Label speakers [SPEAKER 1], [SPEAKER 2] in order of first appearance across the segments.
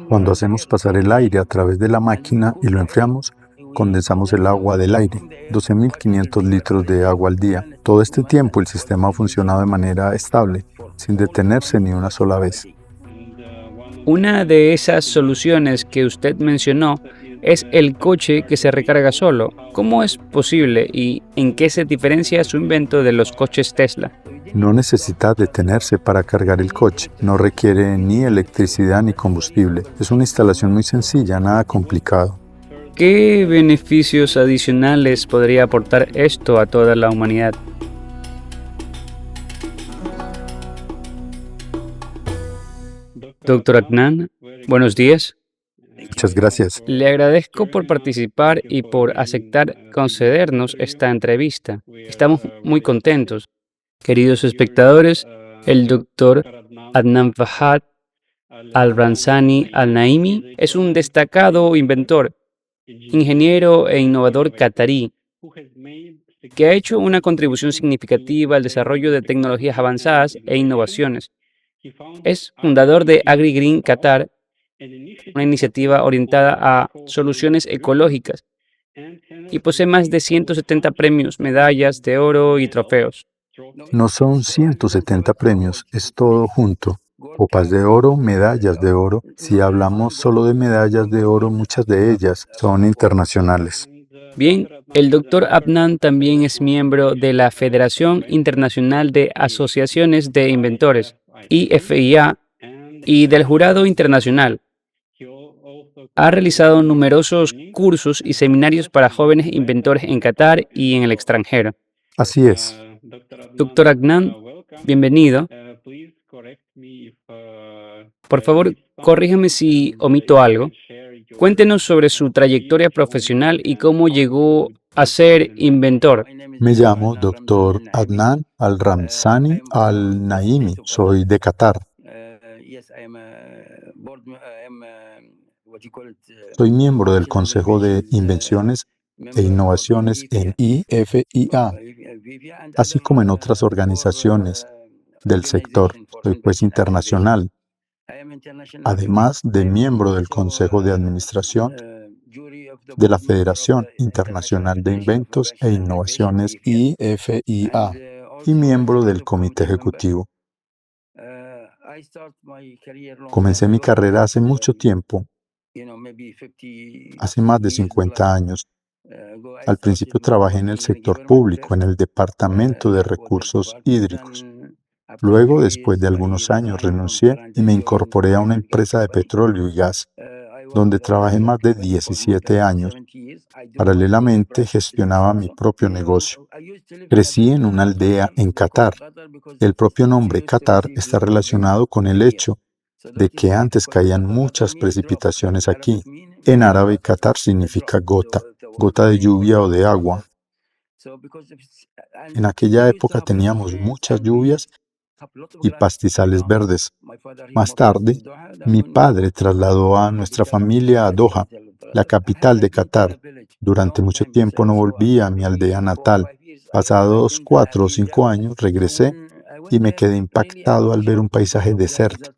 [SPEAKER 1] Cuando hacemos pasar el aire a través de la máquina y lo enfriamos, condensamos el agua del aire, 12.500 litros de agua al día. Todo este tiempo el sistema ha funcionado de manera estable, sin detenerse ni una sola vez.
[SPEAKER 2] Una de esas soluciones que usted mencionó es el coche que se recarga solo. ¿Cómo es posible y en qué se diferencia su invento de los coches Tesla?
[SPEAKER 1] No necesita detenerse para cargar el coche, no requiere ni electricidad ni combustible. Es una instalación muy sencilla, nada complicado.
[SPEAKER 2] ¿Qué beneficios adicionales podría aportar esto a toda la humanidad? Doctor Adnan, buenos días.
[SPEAKER 1] Muchas gracias.
[SPEAKER 2] Le agradezco por participar y por aceptar concedernos esta entrevista. Estamos muy contentos. Queridos espectadores, el doctor Adnan Fahad Al-Ramzani Al-Naimi es un destacado inventor, ingeniero e innovador catarí que ha hecho una contribución significativa al desarrollo de tecnologías avanzadas e innovaciones. Es fundador de AgriGreen Qatar, una iniciativa orientada a soluciones ecológicas, y posee más de 170 premios, medallas de oro y trofeos.
[SPEAKER 1] No son 170 premios, es todo junto. Copas de oro, medallas de oro. Si hablamos solo de medallas de oro, muchas de ellas son internacionales.
[SPEAKER 2] Bien, el doctor Adnan también es miembro de la Federación Internacional de Asociaciones de Inventores, IFIA, y del Jurado Internacional. Ha realizado numerosos cursos y seminarios para jóvenes inventores en Qatar y en el extranjero.
[SPEAKER 1] Así es.
[SPEAKER 2] Doctor Adnan, bienvenido. Por favor, corríjame si omito algo. Cuéntenos sobre su trayectoria profesional y cómo llegó a ser inventor.
[SPEAKER 1] Me llamo Dr. Adnan Al-Ramzani Al-Naimi. Soy de Qatar. Soy miembro del Consejo de Invenciones e Innovaciones en IFIA, así como en otras organizaciones del sector. Soy juez internacional, además de miembro del Consejo de Administración de la Federación Internacional de Inventos e Innovaciones IFIA y miembro del Comité Ejecutivo. Comencé mi carrera hace mucho tiempo, hace más de 50 años. Al principio trabajé en el sector público, en el Departamento de Recursos Hídricos. Luego, después de algunos años, renuncié y me incorporé a una empresa de petróleo y gas, donde trabajé más de 17 años. Paralelamente, gestionaba mi propio negocio. Crecí en una aldea en Qatar. El propio nombre Qatar está relacionado con el hecho de que antes caían muchas precipitaciones aquí. En árabe, Qatar significa gota, gota de lluvia o de agua. En aquella época teníamos muchas lluvias y pastizales verdes. Más tarde, mi padre trasladó a nuestra familia a Doha, la capital de Qatar. Durante mucho tiempo no volví a mi aldea natal. Pasados 4 o 5 años regresé y me quedé impactado al ver un paisaje desértico.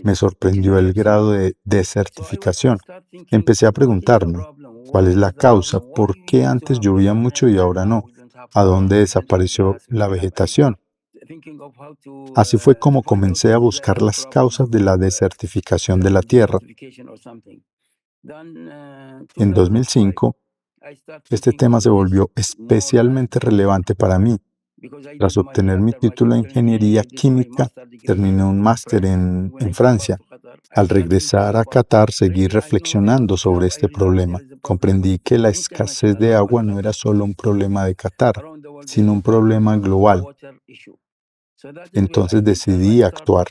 [SPEAKER 1] Me sorprendió el grado de desertificación. Empecé a preguntarme, ¿cuál es la causa? ¿Por qué antes llovía mucho y ahora no? ¿A dónde desapareció la vegetación? Así fue como comencé a buscar las causas de la desertificación de la Tierra. En 2005, este tema se volvió especialmente relevante para mí. Tras obtener mi título en ingeniería química, terminé un máster en Francia. Al regresar a Qatar, seguí reflexionando sobre este problema. Comprendí que la escasez de agua no era solo un problema de Qatar, sino un problema global. Entonces decidí actuar.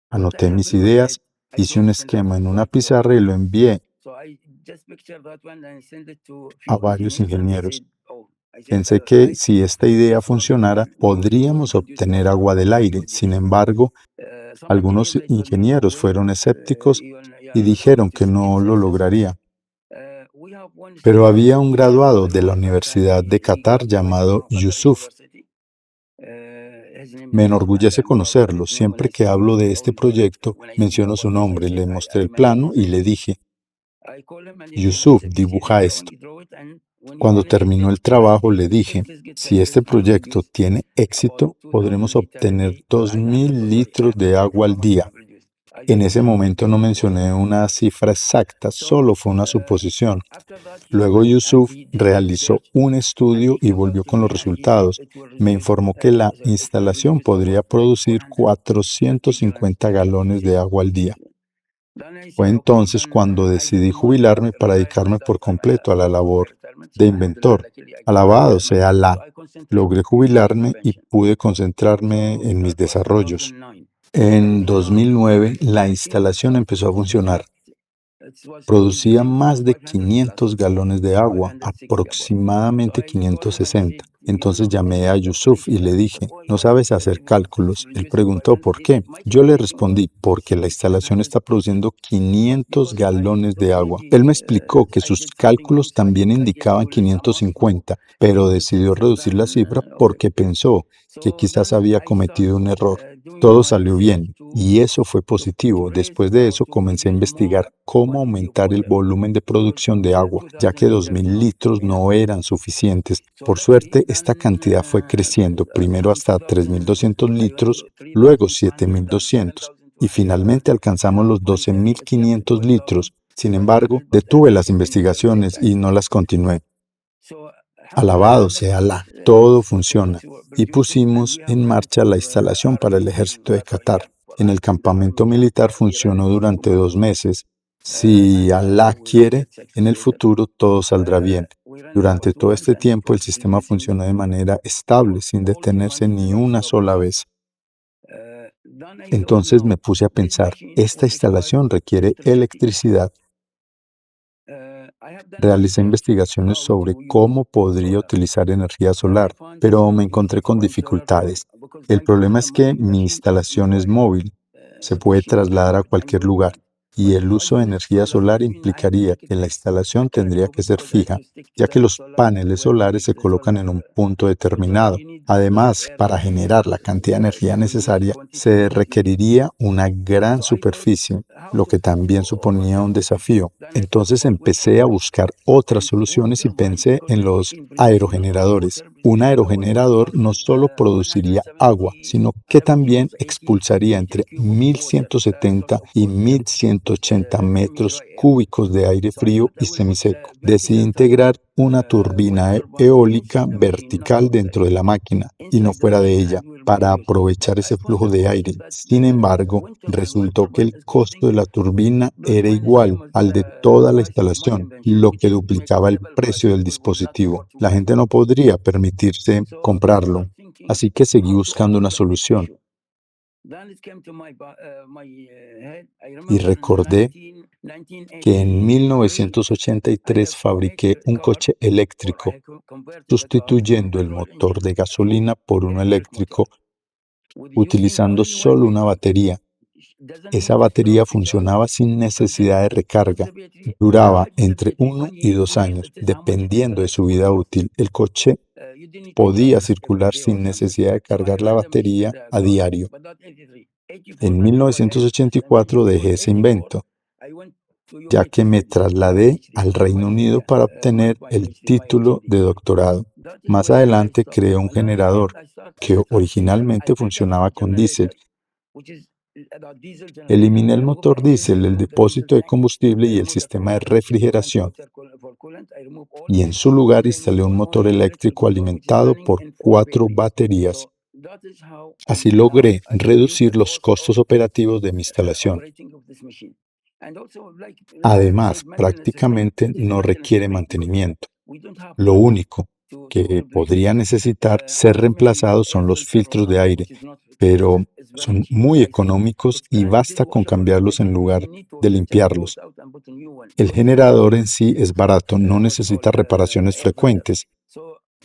[SPEAKER 1] Anoté mis ideas, hice un esquema en una pizarra y lo envié a varios ingenieros. Pensé que si esta idea funcionara, podríamos obtener agua del aire. Sin embargo, algunos ingenieros fueron escépticos y dijeron que no lo lograría. Pero había un graduado de la Universidad de Qatar llamado Yusuf. Me enorgullece conocerlo. Siempre que hablo de este proyecto, menciono su nombre, le mostré el plano y le dije, Yusuf, dibuja esto. Cuando terminó el trabajo, le dije, si este proyecto tiene éxito, podremos obtener 2.000 litros de agua al día. En ese momento no mencioné una cifra exacta, solo fue una suposición. Luego Yusuf realizó un estudio y volvió con los resultados. Me informó que la instalación podría producir 450 galones de agua al día. Fue entonces cuando decidí jubilarme para dedicarme por completo a la labor de inventor. Alabado sea Alá. Logré jubilarme y pude concentrarme en mis desarrollos. En 2009, la instalación empezó a funcionar. Producía más de 500 galones de agua, aproximadamente 560. Entonces llamé a Yusuf y le dije, ¿no sabes hacer cálculos? Él preguntó, ¿por qué? Yo le respondí, porque la instalación está produciendo 500 galones de agua. Él me explicó que sus cálculos también indicaban 550, pero decidió reducir la cifra porque pensó que quizás había cometido un error. Todo salió bien y eso fue positivo. Después de eso comencé a investigar cómo aumentar el volumen de producción de agua, ya que 2.000 litros no eran suficientes. Por suerte, esta cantidad fue creciendo, primero hasta 3.200 litros, luego 7.200 y finalmente alcanzamos los 12.500 litros. Sin embargo, detuve las investigaciones y no las continué. Alabado sea Alá, todo funciona. Y pusimos en marcha la instalación para el ejército de Qatar. En el campamento militar funcionó durante 2 meses. Si Alá quiere, en el futuro todo saldrá bien. Durante todo este tiempo el sistema funcionó de manera estable, sin detenerse ni una sola vez. Entonces me puse a pensar, esta instalación requiere electricidad. Realicé investigaciones sobre cómo podría utilizar energía solar, pero me encontré con dificultades. El problema es que mi instalación es móvil, se puede trasladar a cualquier lugar, y el uso de energía solar implicaría que la instalación tendría que ser fija, ya que los paneles solares se colocan en un punto determinado. Además, para generar la cantidad de energía necesaria, se requeriría una gran superficie, lo que también suponía un desafío. Entonces empecé a buscar otras soluciones y pensé en los aerogeneradores. Un aerogenerador no solo produciría agua, sino que también expulsaría entre 1.170 y 1.180 metros cúbicos de aire frío y semiseco. Decidí integrar una turbina eólica vertical dentro de la máquina y no fuera de ella, para aprovechar ese flujo de aire. Sin embargo, resultó que el costo de la turbina era igual al de toda la instalación, lo que duplicaba el precio del dispositivo. La gente no podría permitirse comprarlo, así que seguí buscando una solución. Y recordé que en 1983 fabriqué un coche eléctrico, sustituyendo el motor de gasolina por uno eléctrico, utilizando solo una batería. Esa batería funcionaba sin necesidad de recarga. Duraba entre 1 y 2 años, dependiendo de su vida útil. El coche podía circular sin necesidad de cargar la batería a diario. En 1984 dejé ese invento, ya que me trasladé al Reino Unido para obtener el título de doctorado. Más adelante creé un generador que originalmente funcionaba con diésel. Eliminé el motor diésel, el depósito de combustible y el sistema de refrigeración, y en su lugar instalé un motor eléctrico alimentado por 4 baterías. Así logré reducir los costos operativos de mi instalación. Además, prácticamente no requiere mantenimiento. Lo único que podría necesitar ser reemplazado son los filtros de aire, pero son muy económicos y basta con cambiarlos en lugar de limpiarlos. El generador en sí es barato, no necesita reparaciones frecuentes.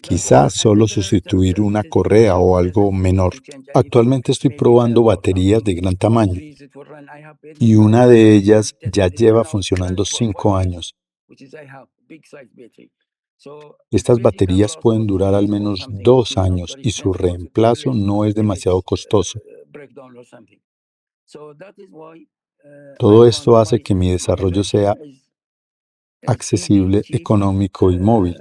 [SPEAKER 1] Quizás solo sustituir una correa o algo menor. Actualmente estoy probando baterías de gran tamaño y una de ellas ya lleva funcionando 5 años. Estas baterías pueden durar al menos 2 años y su reemplazo no es demasiado costoso. Todo esto hace que mi desarrollo sea accesible, económico y móvil.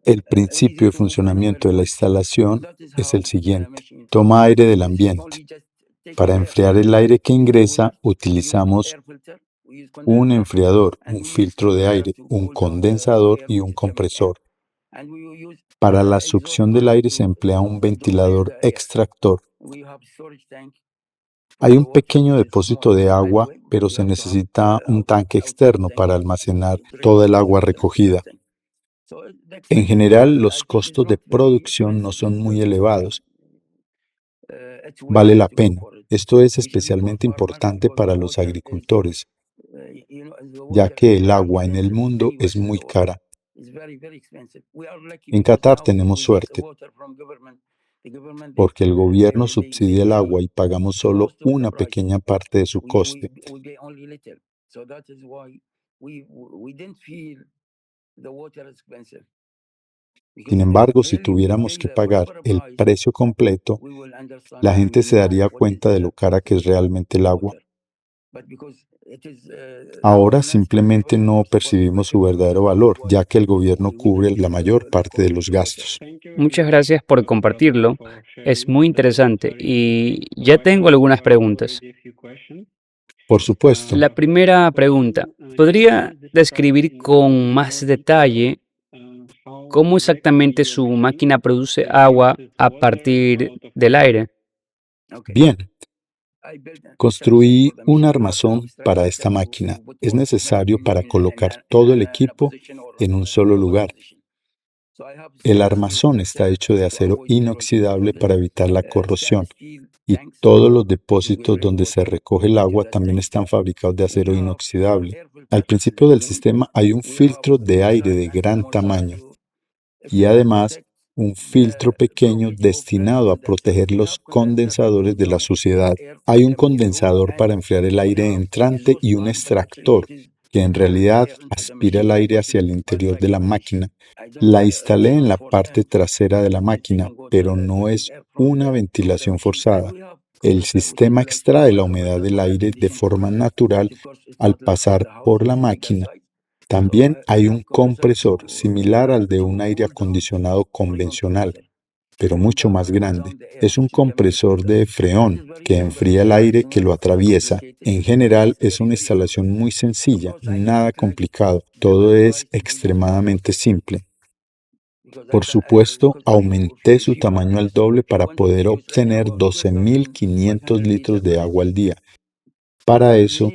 [SPEAKER 1] El principio de funcionamiento de la instalación es el siguiente. Toma aire del ambiente. Para enfriar el aire que ingresa, utilizamos un enfriador, un filtro de aire, un condensador y un compresor. Para la succión del aire se emplea un ventilador extractor. Hay un pequeño depósito de agua, pero se necesita un tanque externo para almacenar toda el agua recogida. En general, los costos de producción no son muy elevados. Vale la pena. Esto es especialmente importante para los agricultores, ya que el agua en el mundo es muy cara. En Qatar tenemos suerte, porque el gobierno subsidia el agua y pagamos solo una pequeña parte de su coste. Sin embargo, si tuviéramos que pagar el precio completo, la gente se daría cuenta de lo cara que es realmente el agua. Ahora simplemente no percibimos su verdadero valor, ya que el gobierno cubre la mayor parte de los gastos.
[SPEAKER 2] Muchas gracias por compartirlo. Es muy interesante y ya tengo algunas preguntas.
[SPEAKER 1] Por supuesto,
[SPEAKER 2] La primera pregunta, ¿podría describir con más detalle cómo exactamente su máquina produce agua a partir del aire?
[SPEAKER 1] bien, construí un armazón para esta máquina. Es necesario para colocar todo el equipo en un solo lugar. El armazón está hecho de acero inoxidable para evitar la corrosión y todos los depósitos donde se recoge el agua también están fabricados de acero inoxidable. Al principio del sistema hay un filtro de aire de gran tamaño y además un filtro pequeño destinado a proteger los condensadores de la suciedad. Hay un condensador para enfriar el aire entrante y un extractor que en realidad aspira el aire hacia el interior de la máquina. La instalé en la parte trasera de la máquina, pero no es una ventilación forzada. El sistema extrae la humedad del aire de forma natural al pasar por la máquina. También hay un compresor similar al de un aire acondicionado convencional, pero mucho más grande. Es un compresor de freón que enfría el aire que lo atraviesa. En general es una instalación muy sencilla, nada complicado. Todo es extremadamente simple. Por supuesto, aumenté su tamaño al doble para poder obtener 12.500 litros de agua al día. Para eso,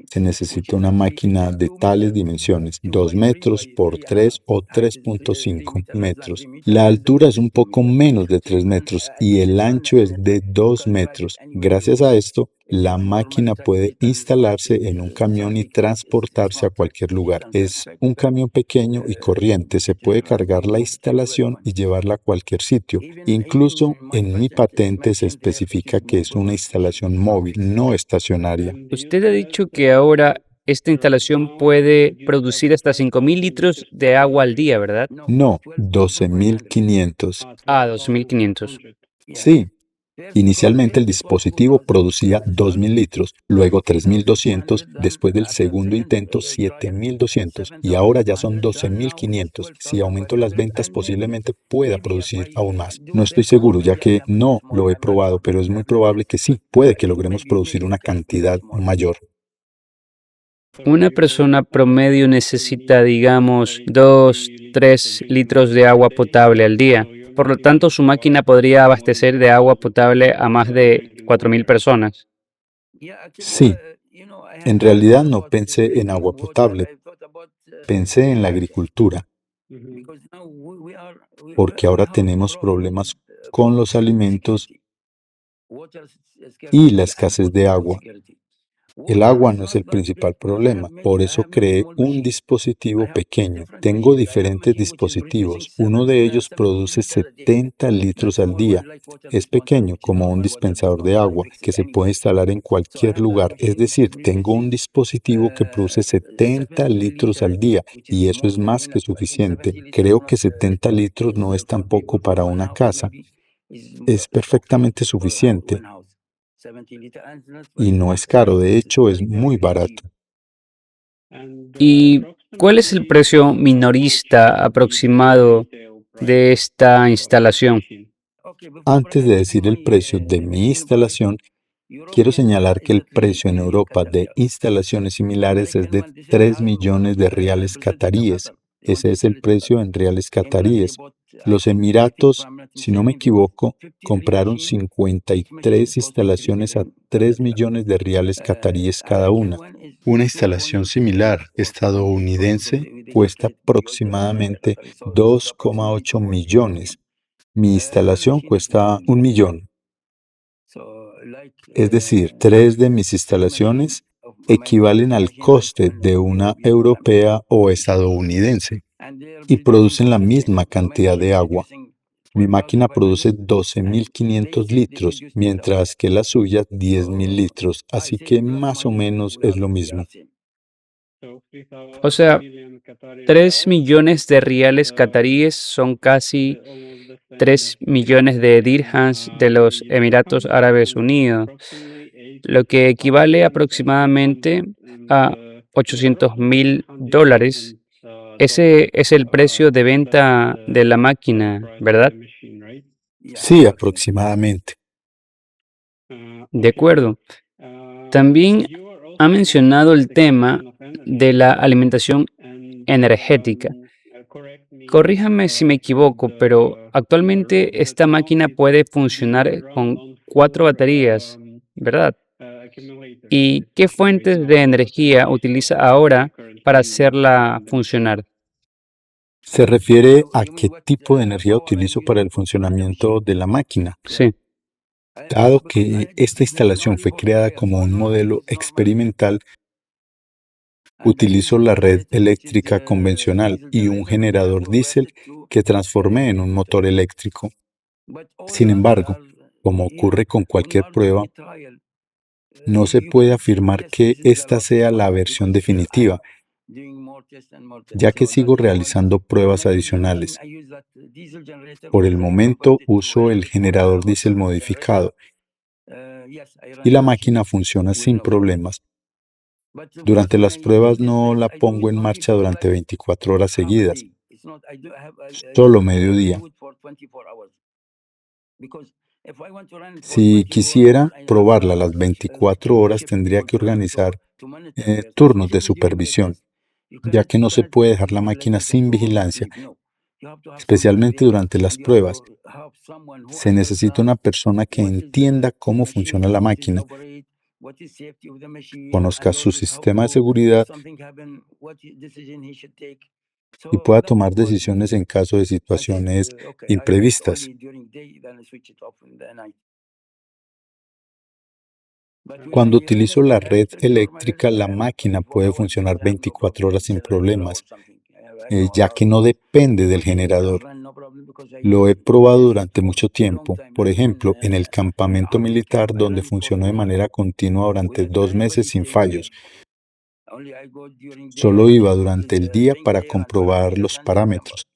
[SPEAKER 1] se necesita una máquina de tales dimensiones, 2 metros por 3 o 3.5 metros. La altura es un poco menos de 3 metros y el ancho es de 2 metros. Gracias a esto, la máquina puede instalarse en un camión y transportarse a cualquier lugar. Es un camión pequeño y corriente. Se puede cargar la instalación y llevarla a cualquier sitio. Incluso en mi patente se especifica que es una instalación móvil, no estacionaria.
[SPEAKER 2] Usted ha dicho que ahora esta instalación puede producir hasta 5.000 litros de agua al día, ¿verdad?
[SPEAKER 1] No, 12.500.
[SPEAKER 2] 2.500.
[SPEAKER 1] Sí. Inicialmente el dispositivo producía 2.000 litros, luego 3.200, después del segundo intento 7.200 y ahora ya son 12.500. Si aumento las ventas posiblemente pueda producir aún más. No estoy seguro ya que no lo he probado, pero es muy probable que sí, puede que logremos producir una cantidad mayor.
[SPEAKER 2] Una persona promedio necesita, digamos, 2, 3 litros de agua potable al día. Por lo tanto, su máquina podría abastecer de agua potable a más de 4.000 personas.
[SPEAKER 1] Sí, en realidad no pensé en agua potable, pensé en la agricultura, porque ahora tenemos problemas con los alimentos y la escasez de agua. El agua no es el principal problema, por eso creé un dispositivo pequeño. Tengo diferentes dispositivos. Uno de ellos produce 70 litros al día. Es pequeño, como un dispensador de agua, que se puede instalar en cualquier lugar. Es decir, tengo un dispositivo que produce 70 litros al día, y eso es más que suficiente. Creo que 70 litros no es tampoco para una casa. Es perfectamente suficiente. Y no es caro, de hecho es muy barato.
[SPEAKER 2] ¿Y cuál es el precio minorista aproximado de esta instalación?
[SPEAKER 1] Antes de decir el precio de mi instalación, quiero señalar que el precio en Europa de instalaciones similares es de 3 millones de reales cataríes. Ese es el precio en reales cataríes. Los Emiratos, si no me equivoco, compraron 53 instalaciones a 3 millones de reales cataríes cada una. Una instalación similar estadounidense cuesta aproximadamente 2,8 millones. Mi instalación cuesta 1 millón. Es decir, 3 de mis instalaciones equivalen al coste de una europea o estadounidense y producen la misma cantidad de agua. Mi máquina produce 12.500 litros, mientras que la suya 10.000 litros, así que más o menos es lo mismo.
[SPEAKER 2] O sea, 3 millones de reales cataríes son casi 3 millones de dirhams de los Emiratos Árabes Unidos, lo que equivale aproximadamente a $800.000. Ese es el precio de venta de la máquina, ¿verdad?
[SPEAKER 1] Sí, aproximadamente.
[SPEAKER 2] De acuerdo. También ha mencionado el tema de la alimentación energética. Corríjame si me equivoco, pero actualmente esta máquina puede funcionar con 4 baterías, ¿verdad? ¿Y qué fuentes de energía utiliza ahora para hacerla funcionar?
[SPEAKER 1] Se refiere a qué tipo de energía utilizo para el funcionamiento de la máquina.
[SPEAKER 2] Sí,
[SPEAKER 1] Dado que esta instalación fue creada como un modelo experimental, utilizo la red eléctrica convencional y un generador diésel que transformé en un motor eléctrico. Sin embargo, como ocurre con cualquier prueba, no se puede afirmar que esta sea la versión definitiva, ya que sigo realizando pruebas adicionales. Por el momento uso el generador diésel modificado y la máquina funciona sin problemas. Durante las pruebas no la pongo en marcha durante 24 horas seguidas, solo mediodía. Si quisiera probarla las 24 horas, tendría que organizar turnos de supervisión, ya que no se puede dejar la máquina sin vigilancia, especialmente durante las pruebas. Se necesita una persona que entienda cómo funciona la máquina, conozca su sistema de seguridad y pueda tomar decisiones en caso de situaciones imprevistas. Cuando utilizo la red eléctrica, la máquina puede funcionar 24 horas sin problemas, ya que no depende del generador. Lo he probado durante mucho tiempo, por ejemplo, en el campamento militar donde funcionó de manera continua durante 2 meses sin fallos. Solo iba durante el día para comprobar los parámetros,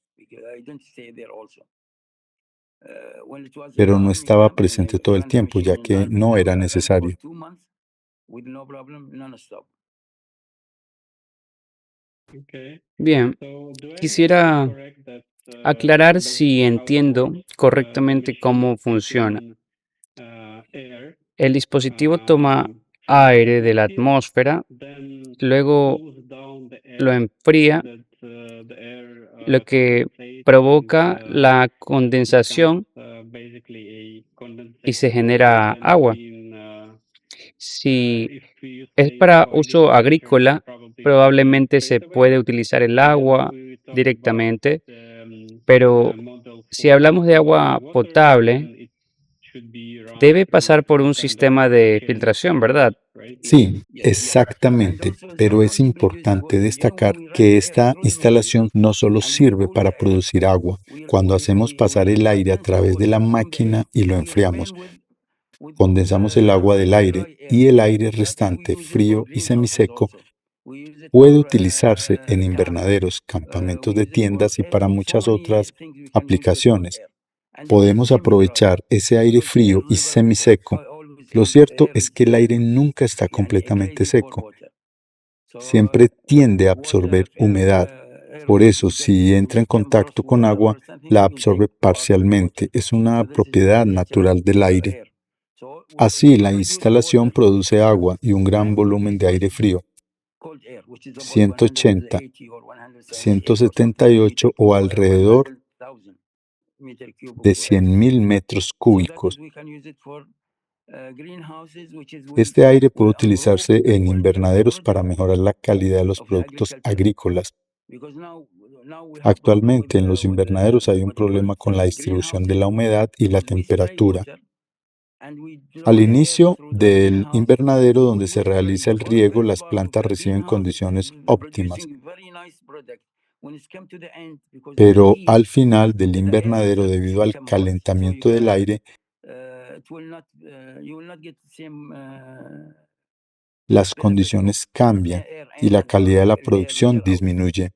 [SPEAKER 1] pero no estaba presente todo el tiempo, ya que no era necesario.
[SPEAKER 2] bien. Quisiera aclarar si entiendo correctamente cómo funciona. El dispositivo toma aire de la atmósfera, luego lo enfría, lo que provoca la condensación y se genera agua. Si es para uso agrícola, probablemente se puede utilizar el agua directamente, pero si hablamos de agua potable, debe pasar por un sistema de filtración, ¿verdad?
[SPEAKER 1] Sí, exactamente, pero es importante destacar que esta instalación no solo sirve para producir agua. Cuando hacemos pasar el aire a través de la máquina y lo enfriamos, condensamos el agua del aire y el aire restante, frío y semiseco, puede utilizarse en invernaderos, campamentos de tiendas y para muchas otras aplicaciones. Podemos aprovechar ese aire frío y semiseco. Lo cierto es que el aire nunca está completamente seco, siempre tiende a absorber humedad. Por eso, si entra en contacto con agua, la absorbe parcialmente. Es una propiedad natural del aire. Así, la instalación produce agua y un gran volumen de aire frío, 180, 178 o alrededor de 100.000 metros cúbicos. Este aire puede utilizarse en invernaderos para mejorar la calidad de los productos agrícolas. Actualmente en los invernaderos hay un problema con la distribución de la humedad y la temperatura. Al inicio del invernadero donde se realiza el riego, las plantas reciben condiciones óptimas, pero al final del invernadero, debido al calentamiento del aire, las condiciones cambian y la calidad de la producción disminuye.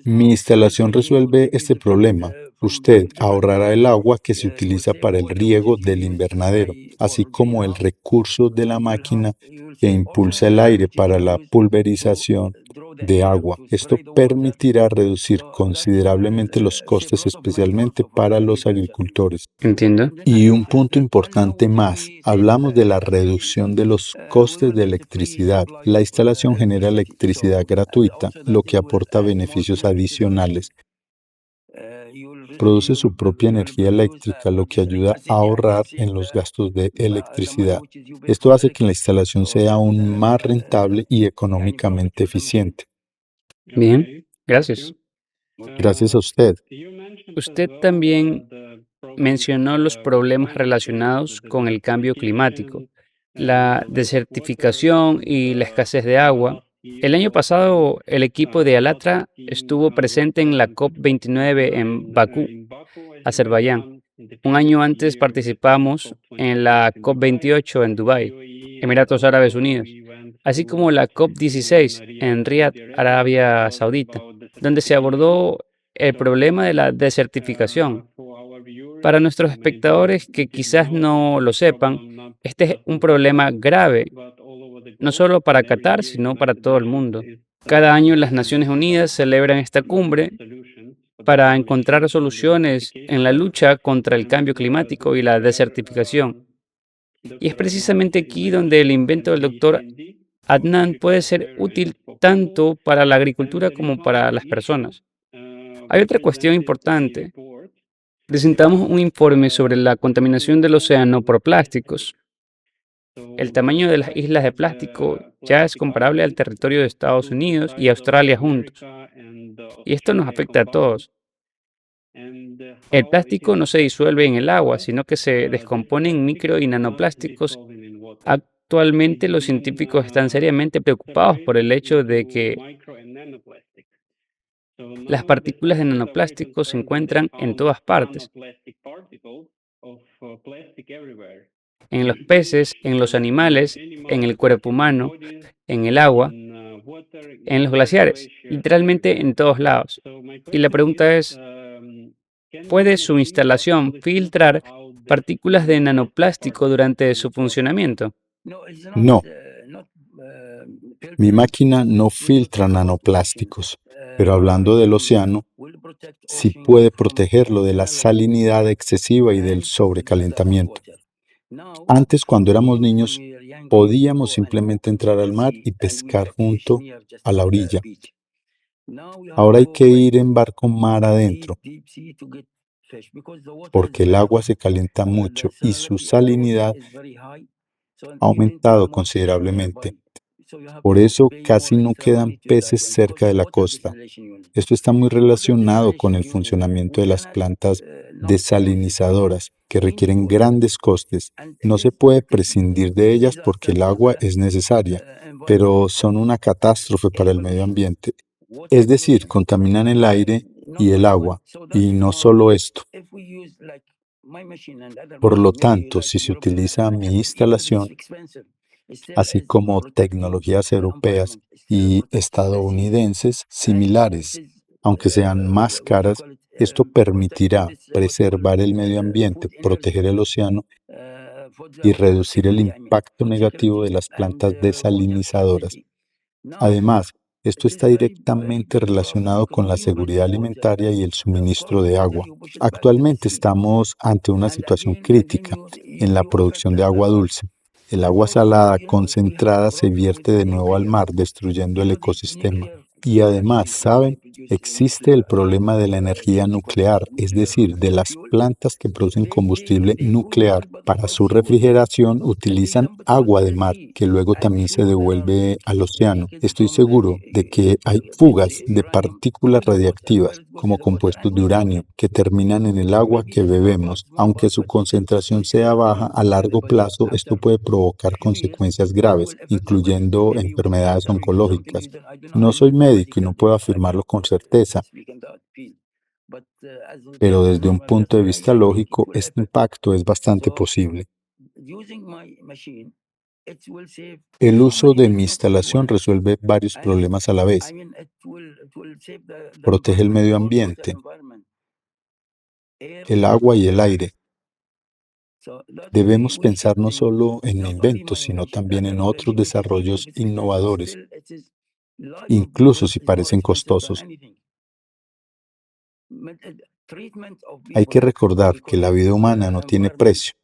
[SPEAKER 1] Mi instalación resuelve este problema. Usted ahorrará el agua que se utiliza para el riego del invernadero, así como el recurso de la máquina que impulsa el aire para la pulverización de agua. Esto permitirá reducir considerablemente los costes, especialmente para los agricultores.
[SPEAKER 2] Entiendo.
[SPEAKER 1] Y un punto importante más, hablamos de la reducción de los costes de electricidad. La instalación genera electricidad gratuita, lo que aporta beneficios adicionales. Produce su propia energía eléctrica, lo que ayuda a ahorrar en los gastos de electricidad. Esto hace que la instalación sea aún más rentable y económicamente eficiente.
[SPEAKER 2] Bien, gracias.
[SPEAKER 1] Gracias a usted.
[SPEAKER 2] Usted también mencionó los problemas relacionados con el cambio climático, la desertificación y la escasez de agua. El año pasado, el equipo de Alatra estuvo presente en la COP29 en Bakú, Azerbaiyán. Un año antes participamos en la COP28 en Dubái, Emiratos Árabes Unidos, así como la COP16 en Riad, Arabia Saudita, donde se abordó el problema de la desertificación. Para nuestros espectadores que quizás no lo sepan, este es un problema grave, no solo para Qatar, sino para todo el mundo. Cada año las Naciones Unidas celebran esta cumbre para encontrar soluciones en la lucha contra el cambio climático y la desertificación. Y es precisamente aquí donde el invento del doctor Adnan puede ser útil tanto para la agricultura como para las personas. Hay otra cuestión importante. Presentamos un informe sobre la contaminación del océano por plásticos. El tamaño de las islas de plástico ya es comparable al territorio de Estados Unidos y Australia juntos. Y esto nos afecta a todos. El plástico no se disuelve en el agua, sino que se descompone en micro y nanoplásticos. Actualmente los científicos están seriamente preocupados por el hecho de que las partículas de nanoplásticos se encuentran en todas partes, en los peces, en los animales, en el cuerpo humano, en el agua, en los glaciares, literalmente en todos lados. Y la pregunta es, ¿puede su instalación filtrar partículas de nanoplástico durante su funcionamiento?
[SPEAKER 1] No, mi máquina no filtra nanoplásticos, pero hablando del océano, sí puede protegerlo de la salinidad excesiva y del sobrecalentamiento. Antes, cuando éramos niños, podíamos simplemente entrar al mar y pescar junto a la orilla. Ahora hay que ir en barco mar adentro, porque el agua se calienta mucho y su salinidad ha aumentado considerablemente. Por eso casi no quedan peces cerca de la costa. Esto está muy relacionado con el funcionamiento de las plantas desalinizadoras, que requieren grandes costes. No se puede prescindir de ellas porque el agua es necesaria, pero son una catástrofe para el medio ambiente. Es decir, contaminan el aire y el agua, y no solo esto. Por lo tanto, si se utiliza mi instalación, así como tecnologías europeas y estadounidenses similares, aunque sean más caras, esto permitirá preservar el medio ambiente, proteger el océano y reducir el impacto negativo de las plantas desalinizadoras. Además, esto está directamente relacionado con la seguridad alimentaria y el suministro de agua. Actualmente estamos ante una situación crítica en la producción de agua dulce. El agua salada concentrada se vierte de nuevo al mar, destruyendo el ecosistema. Y además, ¿saben? Existe el problema de la energía nuclear, es decir, de las plantas que producen combustible nuclear. Para su refrigeración utilizan agua de mar, que luego también se devuelve al océano. Estoy seguro de que hay fugas de partículas radiactivas, como compuestos de uranio, que terminan en el agua que bebemos. Aunque su concentración sea baja, a largo plazo esto puede provocar consecuencias graves, incluyendo enfermedades oncológicas. No soy médico y no puedo afirmarlo con certeza, pero desde un punto de vista lógico, este impacto es bastante posible. El uso de mi instalación resuelve varios problemas a la vez. Protege el medio ambiente, el agua y el aire. Debemos pensar no solo en mi invento, sino también en otros desarrollos innovadores, incluso si parecen costosos. Hay que recordar que la vida humana no tiene precio.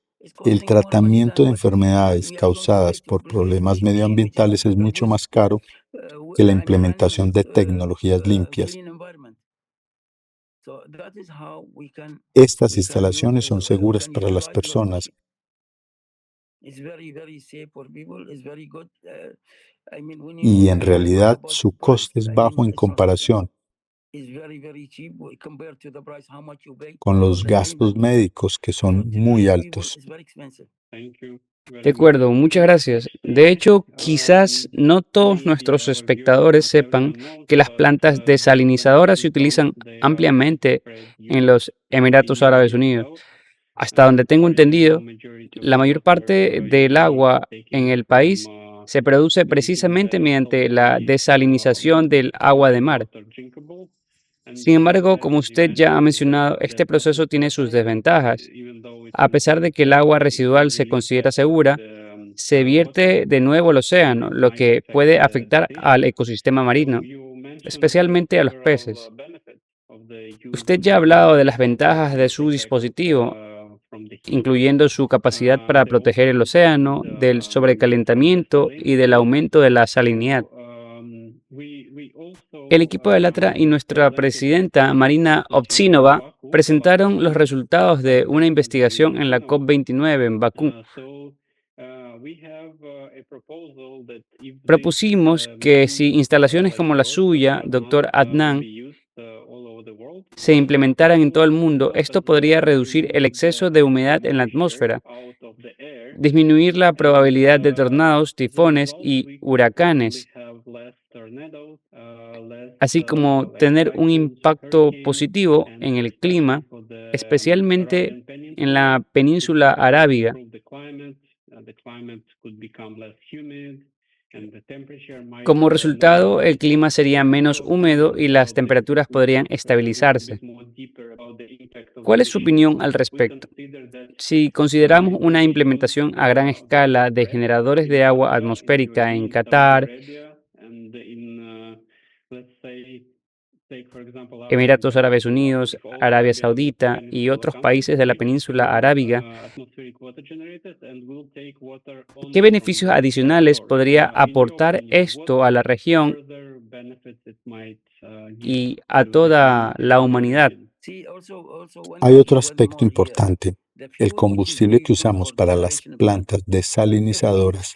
[SPEAKER 1] El tratamiento de enfermedades causadas por problemas medioambientales es mucho más caro que la implementación de tecnologías limpias. Estas instalaciones son seguras para las personas y en realidad su coste es bajo en comparación con los gastos médicos que son muy altos.
[SPEAKER 2] De acuerdo, muchas gracias. De hecho, quizás no todos nuestros espectadores sepan que las plantas desalinizadoras se utilizan ampliamente en los Emiratos Árabes Unidos. Hasta donde tengo entendido, la mayor parte del agua en el país se produce precisamente mediante la desalinización del agua de mar. Sin embargo, como usted ya ha mencionado, este proceso tiene sus desventajas. A pesar de que el agua residual se considera segura, se vierte de nuevo al océano, lo que puede afectar al ecosistema marino, especialmente a los peces. Usted ya ha hablado de las ventajas de su dispositivo, incluyendo su capacidad para proteger el océano del sobrecalentamiento y del aumento de la salinidad. El equipo de LATRA y nuestra presidenta Marina Ovtsinova presentaron los resultados de una investigación en la COP29 en Bakú. Propusimos que si instalaciones como la suya, doctor Adnan, se implementaran en todo el mundo, esto podría reducir el exceso de humedad en la atmósfera, disminuir la probabilidad de tornados, tifones y huracanes, así como tener un impacto positivo en el clima, especialmente en la península arábiga. Como resultado, el clima sería menos húmedo y las temperaturas podrían estabilizarse. ¿Cuál es su opinión al respecto? Si consideramos una implementación a gran escala de generadores de agua atmosférica en Qatar, Emiratos Árabes Unidos, Arabia Saudita y otros países de la península arábiga, ¿qué beneficios adicionales podría aportar esto a la región y a toda la humanidad?
[SPEAKER 1] Hay otro aspecto importante. El combustible que usamos para las plantas desalinizadoras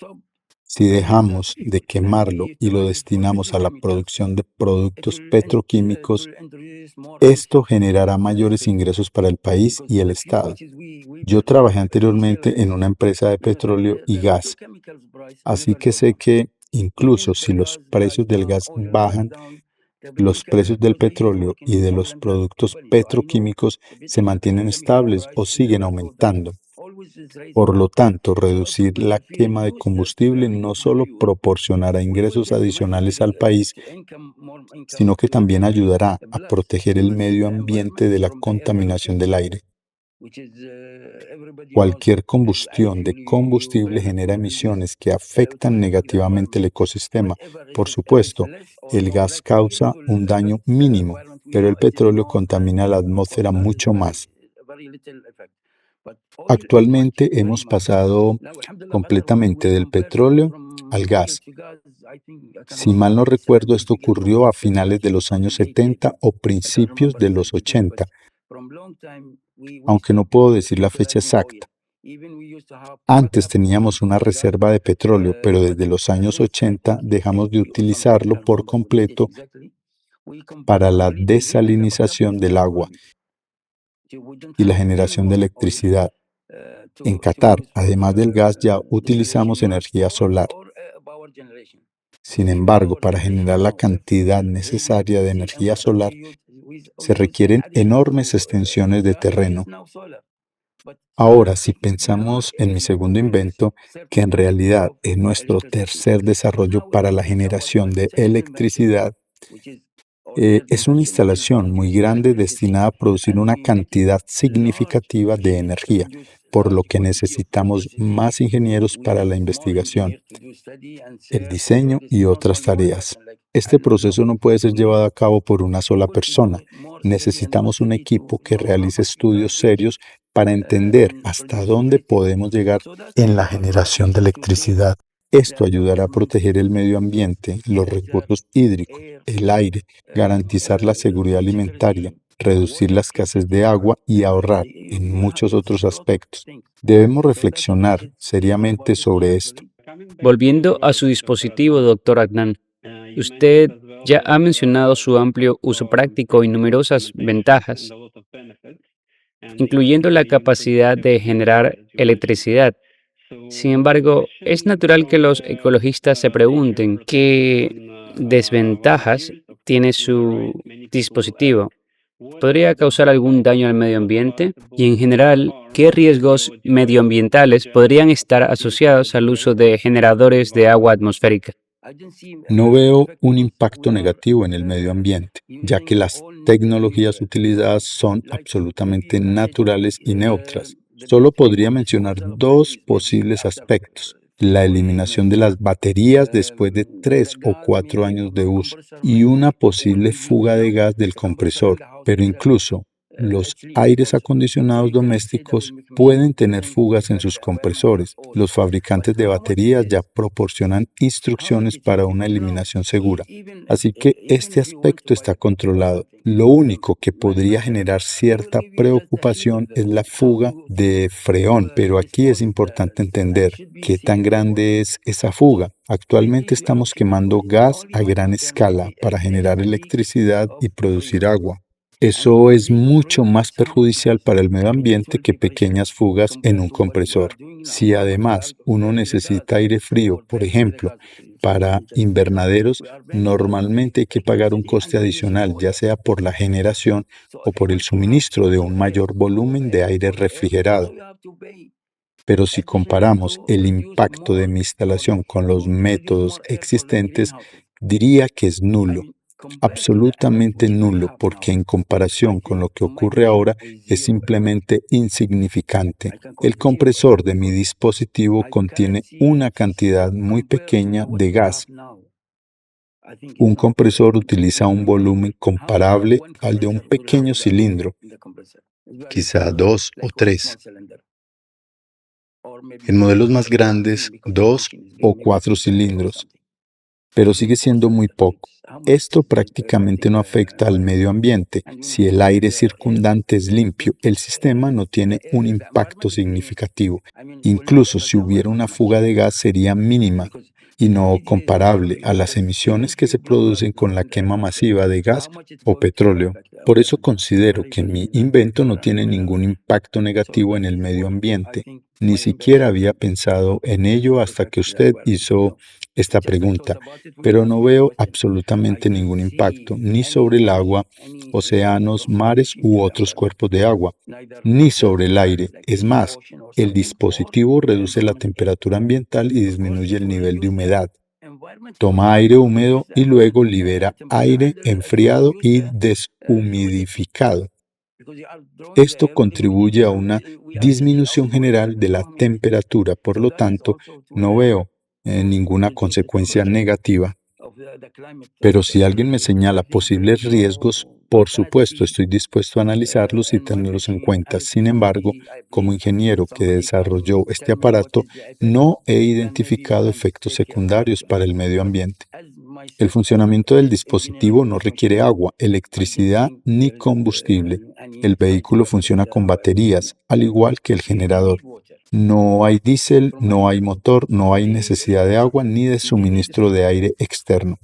[SPEAKER 1] Si dejamos de quemarlo y lo destinamos a la producción de productos petroquímicos, esto generará mayores ingresos para el país y el Estado. Yo trabajé anteriormente en una empresa de petróleo y gas, así que sé que incluso si los precios del gas bajan, los precios del petróleo y de los productos petroquímicos se mantienen estables o siguen aumentando. Por lo tanto, reducir la quema de combustible no solo proporcionará ingresos adicionales al país, sino que también ayudará a proteger el medio ambiente de la contaminación del aire. Cualquier combustión de combustible genera emisiones que afectan negativamente el ecosistema. Por supuesto, el gas causa un daño mínimo, pero el petróleo contamina la atmósfera mucho más. Actualmente hemos pasado completamente del petróleo al gas. Si mal no recuerdo, esto ocurrió a finales de los años 70 o principios de los 80, aunque no puedo decir la fecha exacta. Antes teníamos una reserva de petróleo, pero desde los años 80 dejamos de utilizarlo por completo para la desalinización del agua y la generación de electricidad. En Qatar, además del gas, ya utilizamos energía solar. Sin embargo, para generar la cantidad necesaria de energía solar, se requieren enormes extensiones de terreno. Ahora, si pensamos en mi segundo invento, que en realidad es nuestro tercer desarrollo para la generación de electricidad, es una instalación muy grande destinada a producir una cantidad significativa de energía, por lo que necesitamos más ingenieros para la investigación, el diseño y otras tareas. Este proceso no puede ser llevado a cabo por una sola persona. Necesitamos un equipo que realice estudios serios para entender hasta dónde podemos llegar en la generación de electricidad. Esto ayudará a proteger el medio ambiente, los recursos hídricos, el aire, garantizar la seguridad alimentaria, reducir la escasez de agua y ahorrar en muchos otros aspectos. Debemos reflexionar seriamente sobre esto.
[SPEAKER 2] Volviendo a su dispositivo, doctor Adnan, usted ya ha mencionado su amplio uso práctico y numerosas ventajas, incluyendo la capacidad de generar electricidad. Sin embargo, es natural que los ecologistas se pregunten qué desventajas tiene su dispositivo. ¿Podría causar algún daño al medio ambiente? Y en general, ¿qué riesgos medioambientales podrían estar asociados al uso de generadores de agua atmosférica?
[SPEAKER 1] No veo un impacto negativo en el medio ambiente, ya que las tecnologías utilizadas son absolutamente naturales y neutras. Solo podría mencionar dos posibles aspectos: la eliminación de las baterías después de 3 o 4 años de uso y una posible fuga de gas del compresor. Pero incluso los aires acondicionados domésticos pueden tener fugas en sus compresores. Los fabricantes de baterías ya proporcionan instrucciones para una eliminación segura. Así que este aspecto está controlado. Lo único que podría generar cierta preocupación es la fuga de freón, pero aquí es importante entender qué tan grande es esa fuga. Actualmente estamos quemando gas a gran escala para generar electricidad y producir agua. Eso es mucho más perjudicial para el medio ambiente que pequeñas fugas en un compresor. Si además uno necesita aire frío, por ejemplo, para invernaderos, normalmente hay que pagar un coste adicional, ya sea por la generación o por el suministro de un mayor volumen de aire refrigerado. Pero si comparamos el impacto de mi instalación con los métodos existentes, diría que es nulo. Absolutamente nulo, porque en comparación con lo que ocurre ahora es simplemente insignificante. El compresor de mi dispositivo contiene una cantidad muy pequeña de gas. Un compresor utiliza un volumen comparable al de un pequeño cilindro, quizá 2 o 3. En modelos más grandes, 2 o 4 cilindros, pero sigue siendo muy poco. Esto prácticamente no afecta al medio ambiente. Si el aire circundante es limpio, el sistema no tiene un impacto significativo. Incluso si hubiera una fuga de gas sería mínima, y no comparable a las emisiones que se producen con la quema masiva de gas o petróleo. Por eso considero que mi invento no tiene ningún impacto negativo en el medio ambiente. Ni siquiera había pensado en ello hasta que usted hizo esta pregunta, pero no veo absolutamente ningún impacto, ni sobre el agua, océanos, mares u otros cuerpos de agua, ni sobre el aire. Es más, el dispositivo reduce la temperatura ambiental y disminuye el nivel de humedad. Toma aire húmedo y luego libera aire enfriado y deshumidificado. Esto contribuye a una disminución general de la temperatura, por lo tanto, no veo ninguna consecuencia negativa. Pero si alguien me señala posibles riesgos, por supuesto, estoy dispuesto a analizarlos y tenerlos en cuenta. Sin embargo, como ingeniero que desarrolló este aparato, no he identificado efectos secundarios para el medio ambiente. El funcionamiento del dispositivo no requiere agua, electricidad ni combustible. El vehículo funciona con baterías, al igual que el generador. No hay diésel, no hay motor, no hay necesidad de agua ni de suministro de aire externo.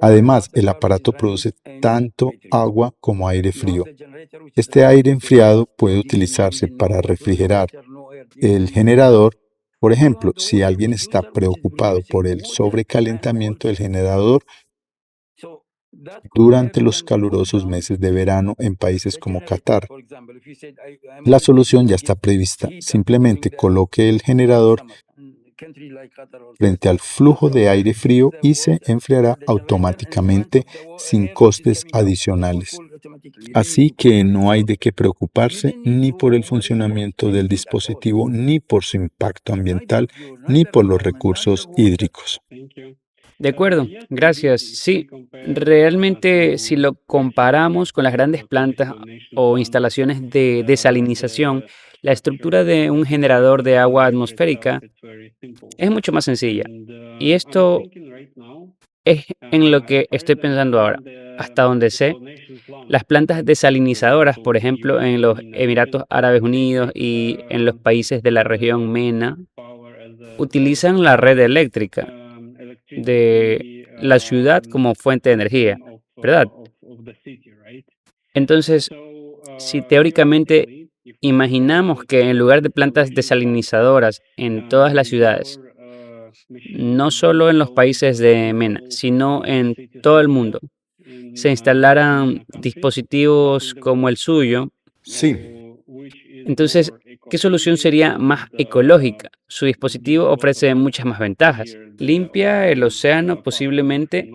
[SPEAKER 1] Además, el aparato produce tanto agua como aire frío. Este aire enfriado puede utilizarse para refrigerar el generador. Por ejemplo, si alguien está preocupado por el sobrecalentamiento del generador durante los calurosos meses de verano en países como Qatar, la solución ya está prevista. Simplemente coloque el generador frente al flujo de aire frío y se enfriará automáticamente sin costes adicionales. Así que no hay de qué preocuparse ni por el funcionamiento del dispositivo, ni por su impacto ambiental, ni por los recursos hídricos.
[SPEAKER 2] De acuerdo, gracias. Sí, realmente si lo comparamos con las grandes plantas o instalaciones de desalinización, la estructura de un generador de agua atmosférica es mucho más sencilla. Y esto es en lo que estoy pensando ahora. Hasta donde sé, las plantas desalinizadoras, por ejemplo, en los Emiratos Árabes Unidos y en los países de la región MENA, utilizan la red eléctrica de la ciudad como fuente de energía, ¿verdad? Entonces, si teóricamente imaginamos que en lugar de plantas desalinizadoras en todas las ciudades, no solo en los países de MENA, sino en todo el mundo, se instalaran dispositivos como el suyo,
[SPEAKER 1] Sí,
[SPEAKER 2] entonces, ¿qué solución sería más ecológica? Su dispositivo ofrece muchas más ventajas. Limpia el océano posiblemente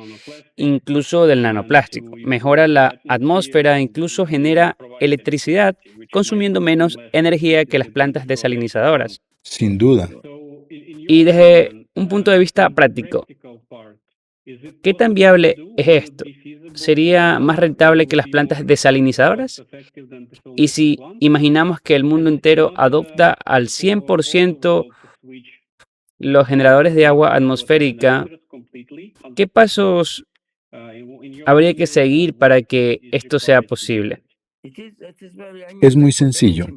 [SPEAKER 2] incluso del nanoplástico. Mejora la atmósfera, incluso genera electricidad consumiendo menos energía que las plantas desalinizadoras.
[SPEAKER 1] sin duda.
[SPEAKER 2] Y desde un punto de vista práctico, ¿qué tan viable es esto? ¿Sería más rentable que las plantas desalinizadoras? Y si imaginamos que el mundo entero adopta al 100% los generadores de agua atmosférica, ¿qué pasos habría que seguir para que esto sea posible?
[SPEAKER 1] Es muy sencillo.